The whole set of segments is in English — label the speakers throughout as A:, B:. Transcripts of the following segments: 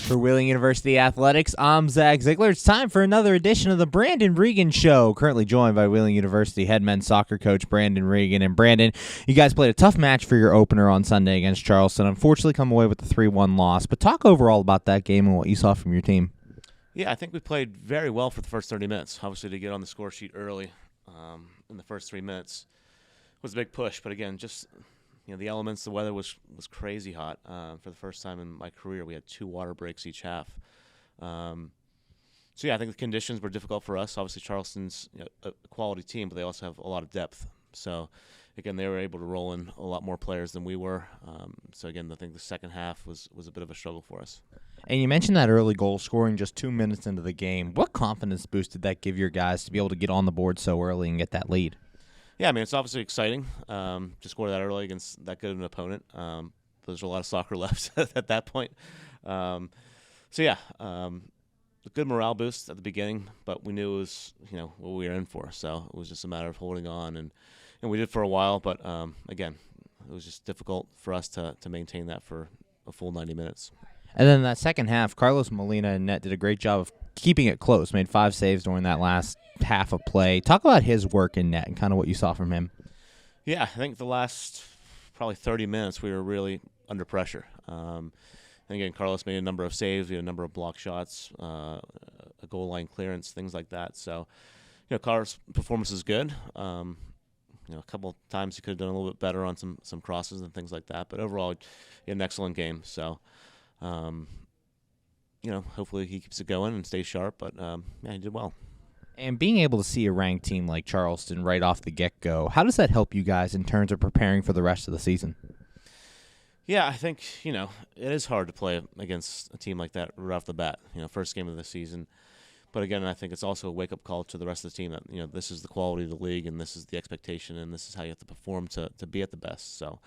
A: For Wheeling University Athletics, I'm Zach Ziegler. It's time for another edition of the Brandon Regan Show. Currently joined by Wheeling University head men's soccer coach Brandon Regan. And Brandon, you guys played a tough match for your opener on Sunday against Charleston. Unfortunately, come away with the 3-1 loss. But talk overall about that game and what you saw from your team.
B: Yeah, I think we played very well for the first 30 minutes. Obviously, to get on the score sheet early in the first 3 minutes was a big push. But again, just the elements, the weather was crazy hot. For the first time in my career, we had 2 water breaks each half. So yeah, I think the conditions were difficult for us. Obviously, Charleston's a quality team, but they also have a lot of depth. So again, they were able to roll in a lot more players than we were. So again, I think the second half was a bit of a struggle for us.
A: And you mentioned that early goal scoring just 2 minutes into the game. What confidence boost did that give your guys to be able to get on the board so early and get that lead?
B: Yeah, I mean, it's obviously exciting to score that early against that good of an opponent. There's a lot of soccer left at that point. A good morale boost at the beginning, but we knew it was what we were in for. So it was just a matter of holding on, and we did for a while. But again, it was just difficult for us to maintain that for a full 90 minutes.
A: And then in that second half, Carlos Molina and net did a great job of keeping it close, made 5 saves during that last half of play. Talk about his work in net and kind of what you saw from him.
B: Yeah, I think the last probably 30 minutes we were really under pressure. And again, Carlos made a number of saves. We had a number of block shots, a goal line clearance, things like that. So, Carlos' performance is good. A couple of times he could have done a little bit better on some crosses and things like that. But overall, he had an excellent game. So, hopefully he keeps it going and stays sharp. But, he did well.
A: And being able to see a ranked team like Charleston right off the get-go, how does that help you guys in terms of preparing for the rest of the season?
B: Yeah, I think, it is hard to play against a team like that right off the bat, first game of the season. But again, I think it's also a wake-up call to the rest of the team that, this is the quality of the league and this is the expectation and this is how you have to perform to be at the best. So,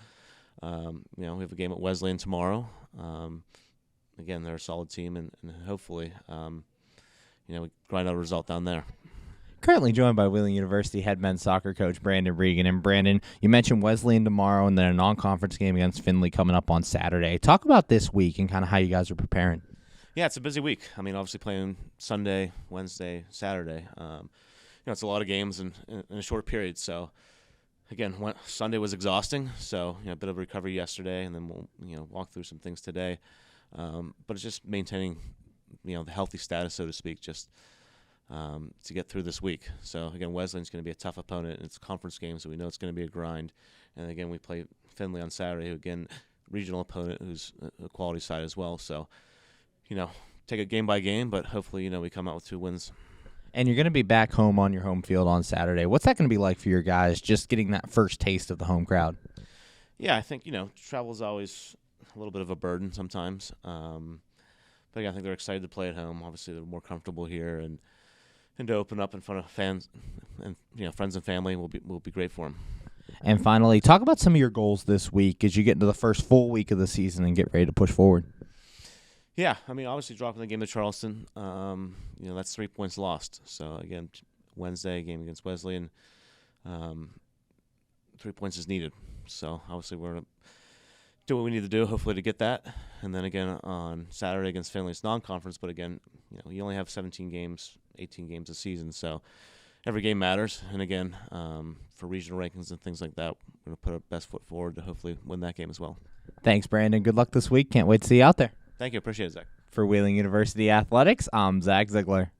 B: we have a game at Wesleyan tomorrow. Again, they're a solid team and hopefully, we grind out a result down there.
A: Currently joined by Wheeling University head men's soccer coach Brandon Regan. And Brandon, you mentioned Wesleyan tomorrow and then a non-conference game against Findlay coming up on Saturday. Talk about this week and kind of how you guys are preparing.
B: Yeah, it's a busy week. I mean, obviously playing Sunday, Wednesday, Saturday. It's a lot of games in a short period. So, again, Sunday was exhausting. So, a bit of a recovery yesterday, and then we'll walk through some things today. But it's just maintaining the healthy status, so to speak, just to get through this week. So, again, Wesleyan's going to be a tough opponent. It's a conference game, so we know it's going to be a grind. And, again, we play Findlay on Saturday, who, again, regional opponent who's a quality side as well. So, take it game by game, but hopefully, we come out with 2 wins.
A: And you're going to be back home on your home field on Saturday. What's that going to be like for your guys, just getting that first taste of the home crowd?
B: Yeah, I think, travel is always a little bit of a burden sometimes. But yeah, I think they're excited to play at home. Obviously, they're more comfortable here, and to open up in front of fans and friends and family will be great for them.
A: And finally, talk about some of your goals this week as you get into the first full week of the season and get ready to push forward. Yeah,
B: I mean, obviously dropping the game to Charleston, that's 3 points lost. So again, Wednesday game against Wesleyan, 3 points is needed. So obviously we're gonna do what we need to do, hopefully, to get that. And then again on Saturday against Findlay, it's non-conference, but again, you only have 17 games, 18 games a season, so every game matters. And again, for regional rankings and things like that, we're going to put our best foot forward to hopefully win that game as well.
A: Thanks, Brandon. Good luck this week. Can't wait to see you out there.
B: Thank you. Appreciate it, Zach.
A: For Wheeling University Athletics, I'm Zach Ziegler.